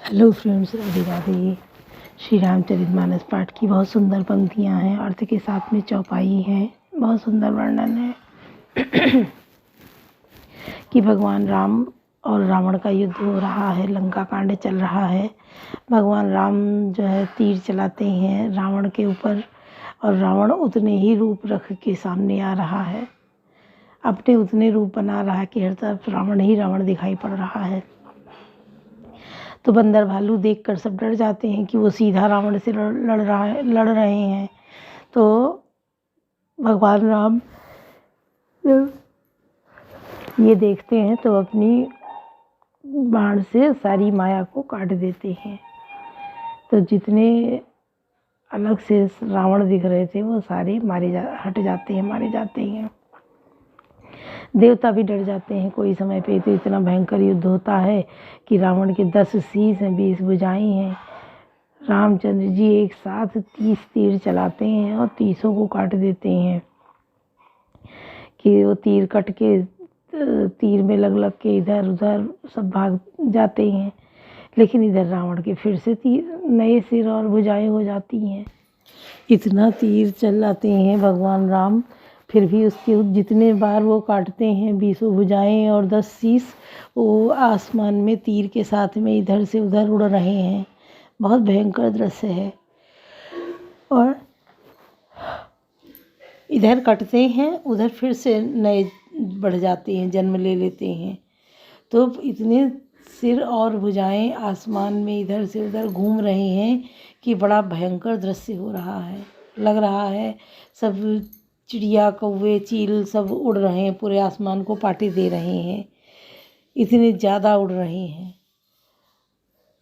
Hello friends, Radhe Radhe. Shri Ramcharitmanas पाठ की बहुत सुंदर पंक्तियाँ हैं। अर्थ के साथ में चौपाई है। बहुत सुंदर वर्णन है कि भगवान राम और रावण का युद्ध हो रहा है, लंका कांड चल रहा है। भगवान राम जो है तीर चलाते हैं रावण के ऊपर, और रावण उतने ही रूप रख के सामने आ रहा है। अपने उतने रूप बना रहा है कि हर तरफ रावण ही रावण दिखाई पड़ रहा है। तो बंदर भालू देखकर सब डर जाते हैं कि वो सीधा रावण से लड़ रहे हैं। तो भगवान राम ये देखते हैं तो अपनी बाण से सारी माया को काट देते हैं। तो जितने अलग से रावण दिख रहे थे वो सारे हट जाते हैं, मारे जाते हैं। देवता भी डर जाते हैं। कोई समय पे तो इतना भयंकर युद्ध होता है कि रावण के 10 शीश हैं, 20 भुजाएं हैं। रामचंद्र जी एक साथ 30 तीर चलाते हैं और 30 को काट देते हैं कि वो तीर कट के तीर में लग के इधर उधर सब भाग जाते हैं। लेकिन इधर रावण के फिर से तीर नए सिर और भुजाएं हो जाती हैं। इतना तीर चलाते हैं भगवान राम, फिर भी उसके जितने बार वो काटते हैं 20 भुजाएं और 10 शीश, वो आसमान में तीर के साथ में इधर से उधर उड़ रहे हैं। बहुत भयंकर दृश्य है। और इधर कटते हैं, उधर फिर से नए बढ़ जाते हैं, जन्म ले लेते हैं। तो इतने सिर और भुजाएं आसमान में इधर से उधर घूम रहे हैं कि बड़ा भयंकर दृश्य हो रहा है। लग रहा है सब चिड़िया कौवे चील सब उड़ रहे हैं, पूरे आसमान को पार्टी दे रहे हैं, इतने ज़्यादा उड़ रहे हैं।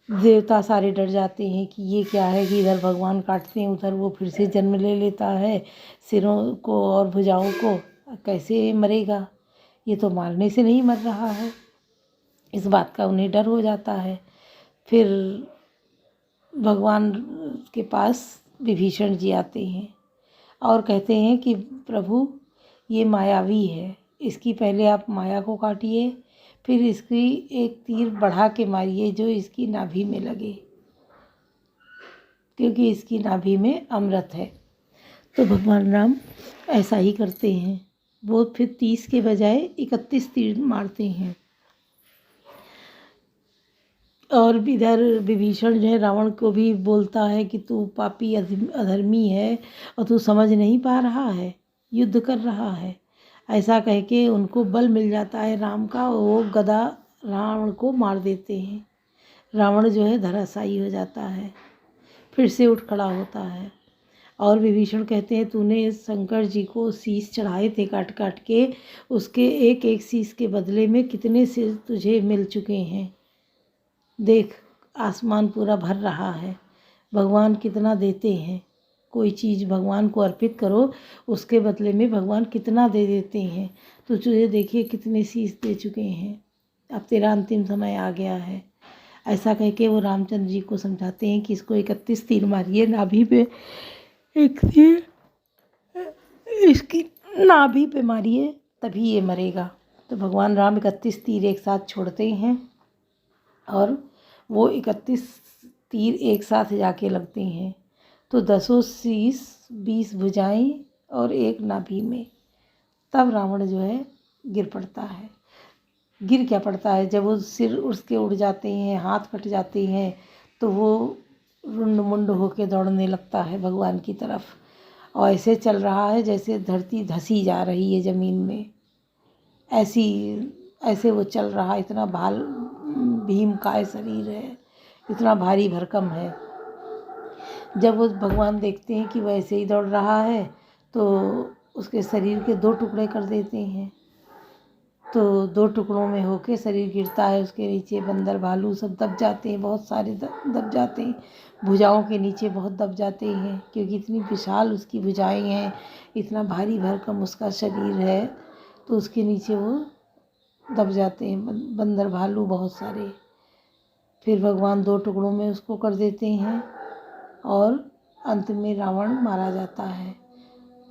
देवता सारे डर जाते हैं कि ये क्या है कि इधर भगवान काटते हैं, उधर वो फिर से जन्म ले लेता है सिरों को और भुजाओं को। कैसे मरेगा? ये तो मारने से नहीं मर रहा है। इस बात का उन्हें डर हो जाता है। फिर भगवान के पास विभीषण जी आते हैं और कहते हैं कि प्रभु ये मायावी है, इसकी पहले आप माया को काटिए, फिर इसकी एक तीर बढ़ा के मारिए जो इसकी नाभि में लगे, क्योंकि इसकी नाभि में अमृत है। तो भगवान राम ऐसा ही करते हैं। वो फिर 30 के बजाय 31 तीर मारते हैं। और इधर विभीषण जो है रावण को भी बोलता है कि तू पापी अधर्मी है और तू समझ नहीं पा रहा है, युद्ध कर रहा है। ऐसा कह के उनको बल मिल जाता है राम का, वो गदा रावण को मार देते हैं। रावण जो है धराशायी हो जाता है, फिर से उठ खड़ा होता है। और विभीषण कहते हैं तूने शंकर जी को शीश चढ़ाए थे काट काट के, उसके एक एक शीश के बदले में कितने सिर तुझे मिल चुके हैं। देख आसमान पूरा भर रहा है। भगवान कितना देते हैं। कोई चीज़ भगवान को अर्पित करो, उसके बदले में भगवान कितना दे देते हैं। तो तुझे देखिए कितने शीश दे चुके हैं, अब तेरा अंतिम समय आ गया है। ऐसा कह के वो रामचंद्र जी को समझाते हैं कि इसको 31 तीर मारिए, नाभि पे एक तीर इसकी नाभि पे मारिए, तभी ये मरेगा। तो भगवान राम 31 तीर एक साथ छोड़ते हैं और वो 31 तीर एक साथ जाके लगते हैं। तो 10 शीश, 20 भुजाएं और एक नाभि में। तब रावण जो है गिर पड़ता है। गिर क्या पड़ता है, जब वो सिर उसके उड़ जाते हैं, हाथ कट जाते हैं, तो वो रुंड मुंड होके दौड़ने लगता है भगवान की तरफ। और ऐसे चल रहा है जैसे धरती धंसी जा रही है ज़मीन में। ऐसे वो चल रहा है। इतना भीम का शरीर है, इतना भारी भरकम है। जब वो भगवान देखते हैं कि वो ऐसे ही दौड़ रहा है तो उसके शरीर के 2 टुकड़े कर देते हैं। तो 2 टुकड़ों में होके शरीर गिरता है। उसके नीचे बंदर भालू सब दब जाते हैं, बहुत सारे दब जाते हैं। भुजाओं के नीचे बहुत दब जाते हैं, क्योंकि इतनी विशाल उसकी भुजाएं हैं, इतना भारी भरकम उसका शरीर है। तो उसके नीचे वो दब जाते हैं बंदर भालू बहुत सारे। फिर भगवान 2 टुकड़ों में उसको कर देते हैं और अंत में रावण मारा जाता है।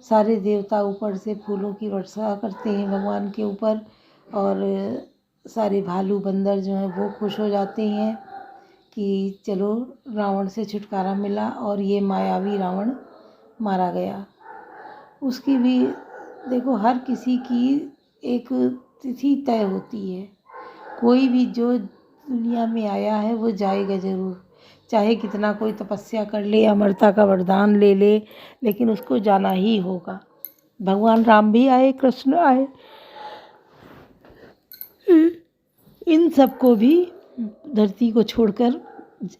सारे देवता ऊपर से फूलों की वर्षा करते हैं भगवान के ऊपर, और सारे भालू बंदर जो हैं वो खुश हो जाते हैं कि चलो रावण से छुटकारा मिला और ये मायावी रावण मारा गया। उसकी भी देखो, हर किसी की एक तिथि तय होती है। कोई भी जो दुनिया में आया है वो जाएगा ज़रूर, चाहे कितना कोई तपस्या कर ले, अमरता का वरदान ले ले, लेकिन उसको जाना ही होगा। भगवान राम भी आए, कृष्ण आए, इन सबको भी धरती को छोड़कर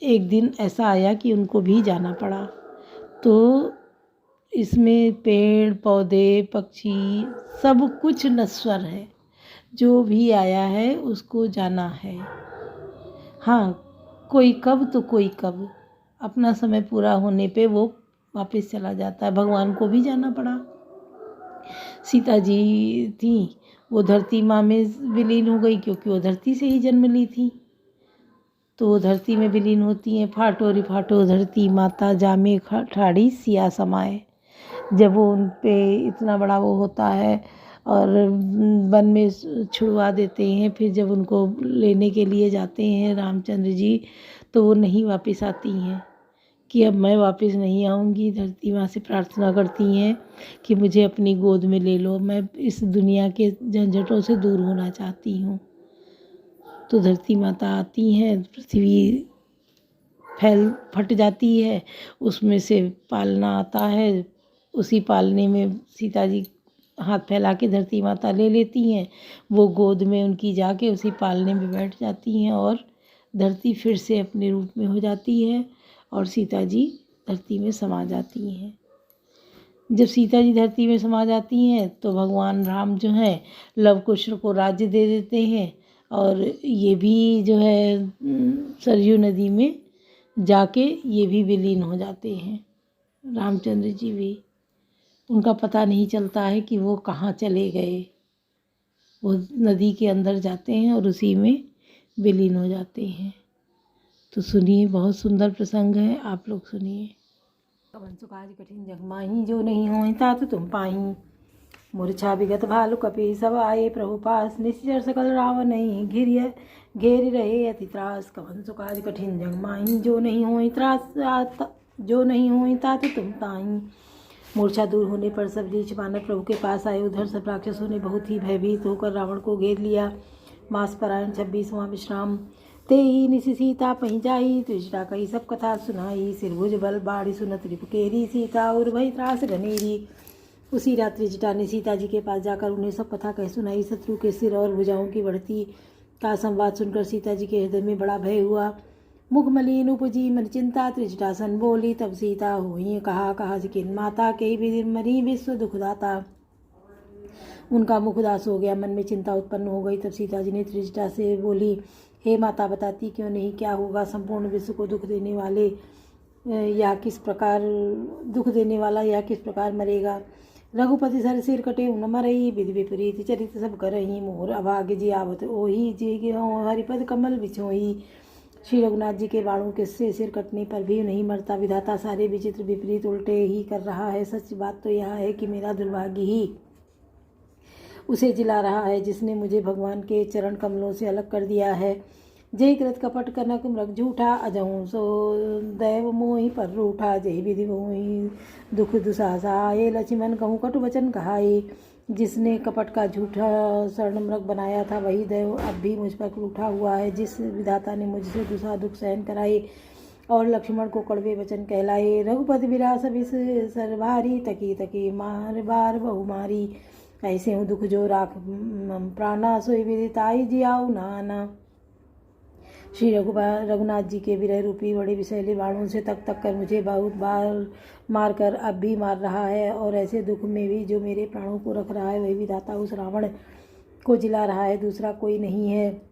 एक दिन ऐसा आया कि उनको भी जाना पड़ा। तो इसमें पेड़ पौधे पक्षी सब कुछ नश्वर है, जो भी आया है उसको जाना है। हाँ, कोई कब तो कोई कब, अपना समय पूरा होने पे वो वापस चला जाता है। भगवान को भी जाना पड़ा। सीता जी थी, वो धरती माँ में विलीन हो गई, क्योंकि वो धरती से ही जन्म ली थी, तो वो धरती में विलीन होती हैं। फाटो रे फाटो धरती माता, जामे ठाड़ी सिया समाए। जब वो उन पे इतना बड़ा वो होता है और वन में छुड़वा देते हैं, फिर जब उनको लेने के लिए जाते हैं रामचंद्र जी, तो वो नहीं वापस आती हैं कि अब मैं वापस नहीं आऊँगी। धरती माँ से प्रार्थना करती हैं कि मुझे अपनी गोद में ले लो, मैं इस दुनिया के झंझटों से दूर होना चाहती हूँ। तो धरती माता आती हैं, पृथ्वी फट जाती है, उसमें से पालना आता है। उसी पालने में सीता जी हाथ फैला के धरती माता ले लेती हैं, वो गोद में उनकी जाके उसी पालने में बैठ जाती हैं और धरती फिर से अपने रूप में हो जाती है और सीता जी धरती में समा जाती हैं। जब सीता जी धरती में समा जाती हैं तो भगवान राम जो हैं लव कुश को राज्य दे देते हैं और ये भी जो है सरयू नदी में जाके ये भी विलीन हो जाते हैं। रामचंद्र जी भी, उनका पता नहीं चलता है कि वो कहाँ चले गए। वो नदी के अंदर जाते हैं और उसी में विलीन हो जाते हैं। तो सुनिए, बहुत सुंदर प्रसंग है, आप लोग सुनिए। कवन सुकाज कठिन जग माही, जो नहीं होई तात तुम पाही। मूर्छा विगत भालु कपि, सब आए प्रभु पास। निश्चर सकल रावण नहीं, घेर रहे अति त्रास। कवन सुकाज कठिन जग माही, जो नहीं होई तात तुम ताही। मूर्छा दूर होने पर सब रीछ बानर प्रभु के पास आए। उधर सब राक्षसों ने बहुत ही भयभीत होकर रावण को घेर लिया। मास परायण 26वां विश्राम। ते ही निशि सीता पही जाई, त्रिजटा कही सब कथा सुनाई। सिरभुज बल बाढ़ी सुनत रिपुकेरी, सीता और भई त्रास घनेरी। उसी रात त्रिजटा ने सीता जी के पास जाकर उन्हें सब कथा कह सुनाई। शत्रु के सिर और भुजाओं की बढ़ती का संवाद सुनकर सीता जी के हृदय में बड़ा भय हुआ। मुख मलिन उपजी मन चिंता, त्रिजटा सन बोली तब सीता हुई कहा किन माता के विधि मरी विश्व दुखदाता। उनका मुख उदास हो गया, मन में चिंता उत्पन्न हो गई। तब सीता जी ने त्रिजटा से बोली, हे माता, बताती क्यों नहीं, क्या होगा? संपूर्ण विश्व को दुख देने वाला या किस प्रकार मरेगा? रघुपति सर सिर कटे न मरई, विधि विपरीत चरित सब करही। मोर अभाग्य जियावत ओही, जी हरिपद कमल बिछोही। श्री रघुनाथ जी के बाणों के से सिर कटने पर भी नहीं मरता। विधाता सारे विचित्र विपरीत उल्टे ही कर रहा है। सच बात तो यह है कि मेरा दुर्भाग्य ही उसे जिला रहा है, जिसने मुझे भगवान के चरण कमलों से अलग कर दिया है। जय कृत कपट कनक मृग झूठा, अजहूँ सो दैव मोहि पर रूठा। जय विधि मोहि दुख दुसासा, ये लक्ष्मण कहूँ कटु वचन कहाए। जिसने कपट का झूठा स्वर्ण मृग बनाया था, वही दैव अब भी मुझ पर रूठा हुआ है। जिस विधाता ने मुझसे दूसरा दुख सहन कराए और लक्ष्मण को कड़वे वचन कहलाए। रघुपति विलास विष सरभारी, तकी तकी मार बार बहुमारी। ऐसे हूँ दुख जो राख प्राणा, सोई विदिताई जियाऊ नाना। श्री रघुनाथ जी के विरह रूपी बड़े विषैले बाणों से तक तक कर मुझे बहुत बार मारकर अब भी मार रहा है, और ऐसे दुख में भी जो मेरे प्राणों को रख रहा है, वही विधाता उस रावण को जिला रहा है, दूसरा कोई नहीं है।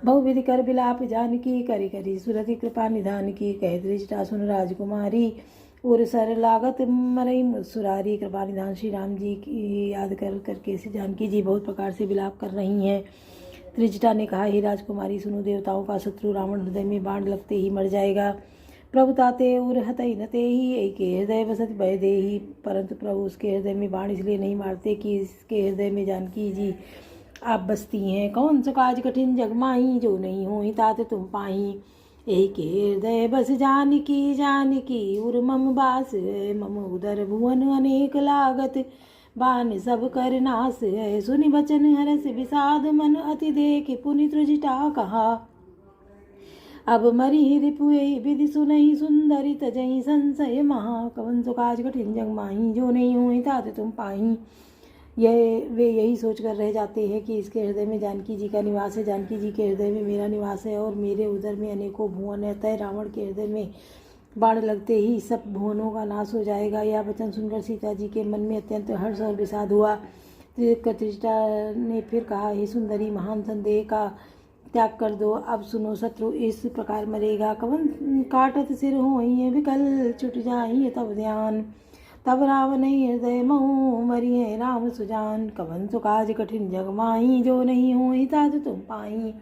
बहुविधि कर बिलाप जानकी, करी करी सुरति कृपा निधान की। कह त्रिजटा सुन राजकुमारी, और सर लागत मरई मुसुरारी। कृपा निधान श्री राम जी की याद कर करके जानकी जी बहुत प्रकार से विलाप कर रही हैं। त्रिजटा ने कहा, हे राजकुमारी सुनो, देवताओं का शत्रु रावण हृदय में बाण लगते ही मर जाएगा। प्रभु ताते उर हतई नते ही, एक हृदय बसत भय दे ही। परंतु प्रभु उसके हृदय में बाण इसलिए नहीं मारते कि इसके हृदय में जानकी जी आप बसती हैं। कौन सो काज कठिन जग माही, जो नहीं होई तात तुम पाही। एक हृदय बस जानकी उर मम बास है, मम उदर भुवन अनेक लागत, बान सब कर नास है। सुनि बचन हरस विषाद मन, अति देख पुनि त्रुजिटा कहा। अब मरी रिपुए विधि सुनहि, सुंदरी तजहि संशय महा। कवन सो काज कठिन जग माही, जो नहीं हुई तात तुम पाही। वे यही सोचकर रह जाते हैं कि इसके हृदय में जानकी जी का निवास है, जानकी जी के हृदय में मेरा निवास है, और मेरे उदर में अनेकों भुवन है। तय रावण के हृदय में बाण लगते ही सब भुवनों का नाश हो जाएगा। यह वचन सुनकर सीता जी के मन में अत्यंत हर्ष और विषाद हुआ। त्रिजटा ने फिर कहा, हे सुंदरी, महान संदेह का त्याग कर दो। अब सुनो, शत्रु इस प्रकार मरेगा। कवन काटत सिर होई विकल, छुट जाई तब ध्यान। तब रावण हृदय महु, मरिये राम सुजान। कवन सो काज कठिन जग माही, जो नहीं होई तात तुम पाई।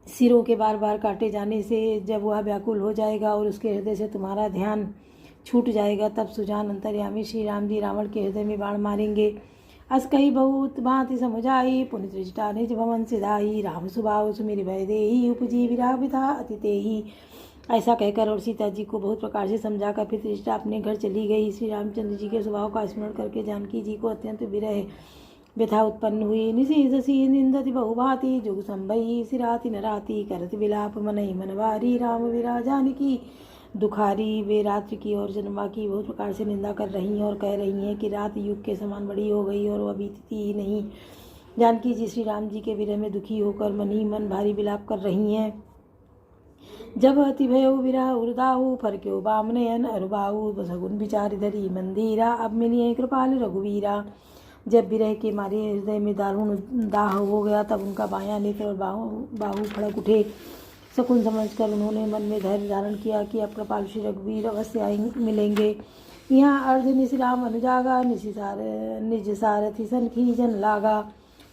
सिरों के बार बार काटे जाने से जब वह व्याकुल हो जाएगा और उसके हृदय से तुम्हारा ध्यान छूट जाएगा, तब सुजान अंतर्यामी श्री राम जी रावण के हृदय में बाण मारेंगे। अस कही बहुत भांति समुझाई, पुनि त्रिजटा निज भवन सिधाई। राम सुभाव सुमिरि भय देहि, उपजी विरह बिधा अति तेहि। ऐसा कहकर और सीता जी को बहुत प्रकार से समझाकर फिर त्रिजटा अपने घर चली गई। श्री रामचंद्र जी के स्वभाव का स्मरण करके जानकी जी को अत्यंत विरह व्यथा उत्पन्न हुई। निशीदसी निंदति बहुभाति, जुग संभई सिराति नराति। करत विलाप मनहि मनवारी, राम विरह जानकी दुखारी। वे रात्रि की और जन्मा की बहुत प्रकार से निंदा कर रही हैं और कह रही हैं कि रात युग के समान बड़ी हो गई और वह बीतती ही नहीं। जानकी जी श्री राम जी के विरह में दुखी होकर मन ही मन भारी विलाप कर रही हैं। जब अति भयो विरह उर्दाहु, फरक्यो बामनयन अरुबाहु। सगुन विचार धरी मंदिरा, अब मिलिए कृपाल रघुवीरा। जब विरह के मारे हृदय में दारुण दाह हो गया, तब उनका बायां नेत्र और बाहु फड़क उठे। शकुन समझकर उन्होंने मन में धैर्य धारण किया कि अब कृपाल श्री रघुवीर अवश्य मिलेंगे। यहाँ अर्ध निशिराम अनुजागा, निज सारथी सनखी जन लागा।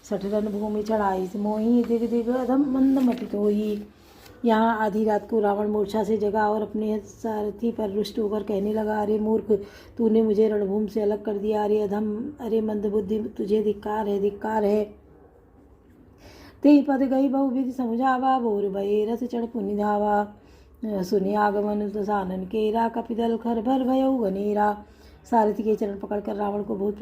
सठरन भूमि चढ़ाई मोही, दिग दिग अधम मंद मटित होई। यहाँ आधी रात को रावण मूर्छा से जगा और अपने सारथी पर रुष्ट होकर कहने लगा, अरे मूर्ख, तूने मुझे रणभूमि से अलग कर दिया। अरे अधम, अरे मंद बुद्धि, तुझे धिक्कार है, धिक्कार है। ते पद गई बहुविधि समुझावा, भोर भये रथ चढ़ पुनि धावा। सुनि आगमन दसानन केरा, कपिदल खर भर भयउ गनेरा। सारथी ने चरण पकड़कर रावण को बहुत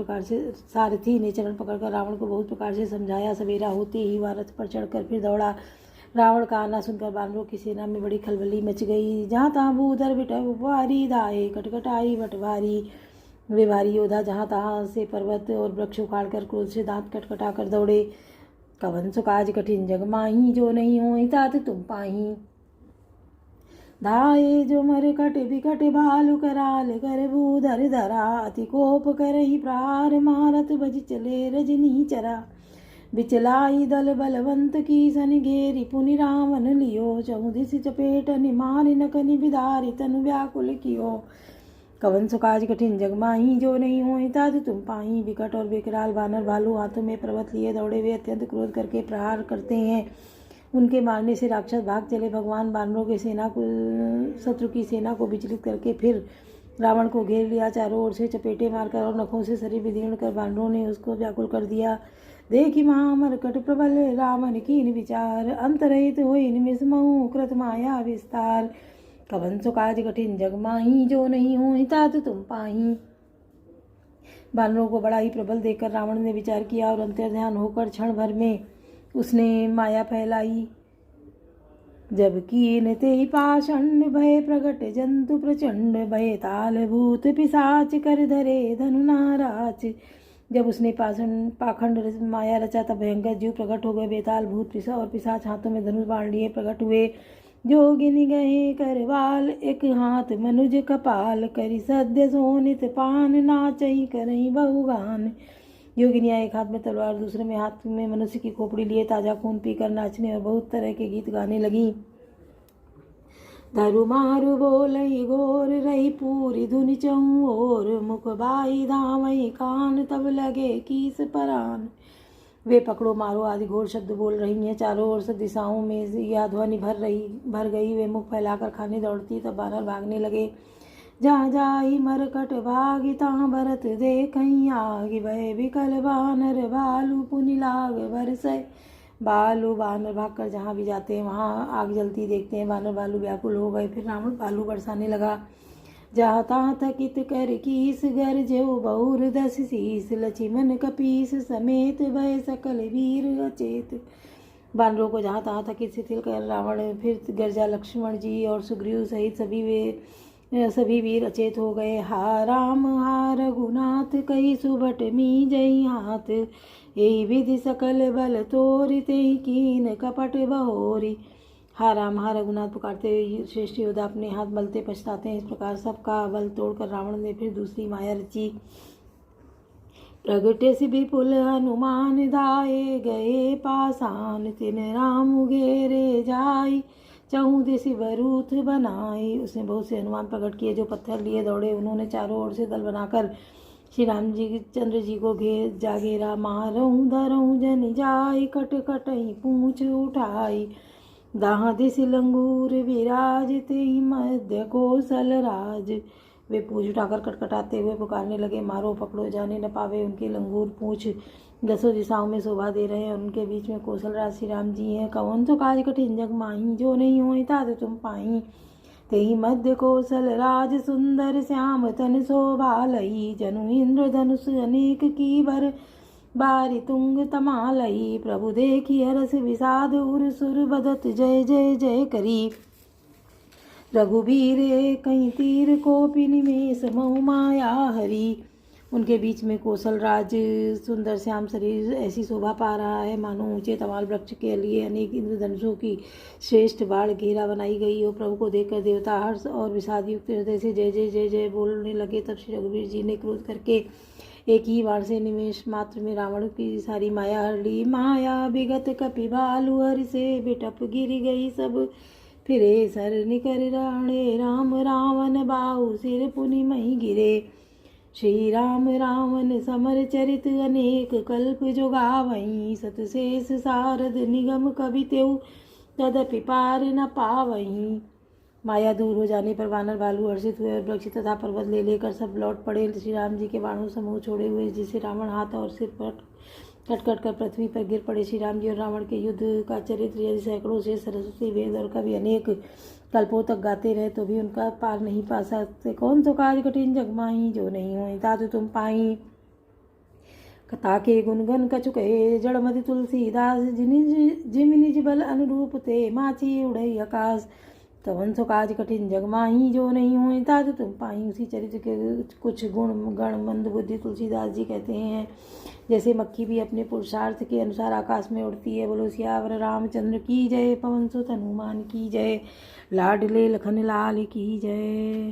प्रकार से समझाया। सवेरा होते ही वह रथ पर चढ़कर फिर दौड़ा। रावण का आना सुनकर वानरों की सेना में बड़ी खलबली मच गई। जहाँ तहाँ भूधर बिटवारी, दाए कटकटाई बटवारी। वे भारी योद्धा जहाँ तहाँ से पर्वत और वृक्ष उखाड़ कर क्रोध से दांत कटकटा कर दौड़े। कवन सो काज कठिन जग माही, जो नहीं होई तात तुम पाही। धाये जो मर कट बिकट भालु कराल, कर भूधर धरा। अति कोप करहि प्रहार, मारत बज चले रजनी चरा। बिचलाई दल बलवंत की, सन घेरी पुनि रावण लियो। चहुदिस चपेट निमारि, नकनि बिदारि तनु व्याकुल कियो। कवन सो काज कठिन जग माही, जो नहीं होई तात तुम पाही। विकट और विकराल वानर भालू हाथों में पर्वत लिए दौड़े वे अत्यंत क्रोध करके प्रहार करते हैं। उनके मारने से राक्षस भाग चले। भगवान वानरों के शत्रु की सेना को विचलित करके फिर रावण को घेर लिया। चारों ओर से चपेटे मारकर और नखों से शरीर विदीर्ण कर वानरों ने उसको व्याकुल कर दिया। देखि महामरकट प्रबल, रावण कीन विचार। अंतरहित होई निमिष महु, कृत माया विस्तार। कवन सो काज कठिन जग माही, जो नहीं होई तात तुम पाही। वानरों को बड़ा ही प्रबल देखकर रावण ने विचार किया और अंतर्ध्यान होकर क्षण भर में उसने माया फैलाई। जब कीन ते पाषंड, भय प्रगट जंतु प्रचंड। भय ताल भूत पिशाच, कर धरे धनु नाराच। जब उसने पाखंड माया रचा तब भयंकर जीव प्रकट हो गए। बेताल भूत और पिशाच हाथों में धनुष बाण लिए प्रकट हुए। जोगिन गए करवाल, एक हाथ मनुज कपाल। करी सद्य सोनित पान, नाचई करई बहुगान। योगिनियाँ एक हाथ में तलवार, दूसरे में हाथ में मनुष्य की खोपड़ी लिए ताजा खून पीकर नाचने और बहुत तरह के गीत गाने लगी। धरु मारु बोलई घोर, रही पूरी धुनि चहु ओर। मुख बाई धामई कान, तब लगे कीस परान। वे पकड़ो मारो आदि घोर शब्द बोल रही हैं। चारों ओर से दिशाओं में यह ध्वनि भर गई। वे मुख फैलाकर खाने दौड़ती, तब वानर भागने लगे। जहाँ जाई मरकट भागी, तहाँ भरत देखई आगी। भय विकल वानर भालू, पुनि लाग बरसै बालू बानर भागकर जहाँ भी जाते हैं वहाँ आग जलती देखते हैं। बानर बालू व्याकुल हो गए। फिर रावण बालू बरसाने लगा। जहाँ तहाँ थकित कर कीस घर जेऊ बहुर 10 शीस लक्ष्मण कपीस समेत भय सकल वीर अचेत। बानरों को जहाँ तहाँ थकित शिथिल कर रावण फिर गर्जा लक्ष्मण जी और सुग्रीव सहित सभी वीर अचेत हो गए। हा राम हा रघुनाथ कई सुबट मी जय हाथ यही विधि सकल बल तोरि तेहि कीन कपट बहोरी। हा राम हा रघुनाथ पुकारते श्रेष्ठ योद्धा अपने हाथ मलते पछताते हैं। इस प्रकार सबका बल तोड़कर रावण ने फिर दूसरी माया रची। प्रगटे से विपुल हनुमान धाये गए पासान तिन राम घेरे जाई चहु दिस बरूथ बनाई। उसने बहुत से हनुमान प्रकट किए जो पत्थर लिए दौड़े। उन्होंने चारों ओर से दल बनाकर श्री राम जी चंद्र जी को घेरा। मारहूँ धरहूँ जन जाय कट कटही पूछ उठाई दाह दिस लंगूर विराजते मध्य कौशल राज। वे पूछ उठाकर कटकटाते हुए पुकारने लगे, मारो पकड़ो जाने न पावे। उनके लंगूर पूछ 10 दिशाओं में शोभा दे रहे हैं। उनके बीच में कौशल राज श्री राम जी हैं। कौन तो काज कठिन जग माही जो नहीं होई तात तुम पाई तेहि मध्य कौशल राज सुंदर श्याम तन शोभा लई जनु इंद्र धनुष अनेक की भर बारी तुंग तमालई। प्रभु देखी हरस विषाद उर सुर बदत जय जय जय करी रघुबीर कहीं तीर कोपि निमेष महु माया हरि। उनके बीच में कौशल राज सुंदर श्याम शरीर ऐसी शोभा पा रहा है मानो ऊंचे तमाल वृक्ष के लिए अनेक इंद्रधनुषों की श्रेष्ठ बाढ़ घेरा बनाई गई हो। प्रभु को देखकर देवता हर्ष और विषाद युक्त हृदय से जय जय जय जय बोलने लगे। तब श्री रघुवीर जी ने क्रोध करके एक ही बाण से निमेष मात्र में रावण की सारी माया हर ली। माया विगत कपि बालु हरि से बिटप गिर गई सब फिरे सर निकर राणे राम रावण बाहु सिर पुनि मही गिरे। श्री राम रावण समर चरित अनेक कल्प जो गावहीं सतशेष सारद निगम कवि तेउ तदपि पार न पावहीं। माया दूर हो जाने पर वानर भालू हर्षित हुए और वृक्ष तथा पर्वत ले लेकर सब लौट पड़े। श्री राम जी के बाणों समूह छोड़े हुए जिसे रावण हाथ और सिर पर कट कट कर पृथ्वी पर गिर पड़े। श्री राम जी और रावण के युद्ध का चरित्र यदि सैकड़ों से सरस्वती वेद और कवि अनेक कल्पों तक गाते रहे तो भी उनका पार नहीं पा सकते। कौन तो काज कठिन जग माही जो नहीं होई तात तुम पाई कथा के गुणगन कछु कहे जड़मति तुलसीदास जिम निज बल अनुरूप ते माची उड़ई आकाश। कवन सो काज कठिन जग माही जो नहीं होई तात तुम पाई। उसी चरित्र के कुछ गुण गण मंद बुद्धि तुलसीदास जी कहते हैं जैसे मक्खी भी अपने पुरुषार्थ के अनुसार आकाश में उड़ती है। बोलो सियावर रामचंद्र की जय। पवन सुत हनुमान की जय। लाडले लखन लाल की जय।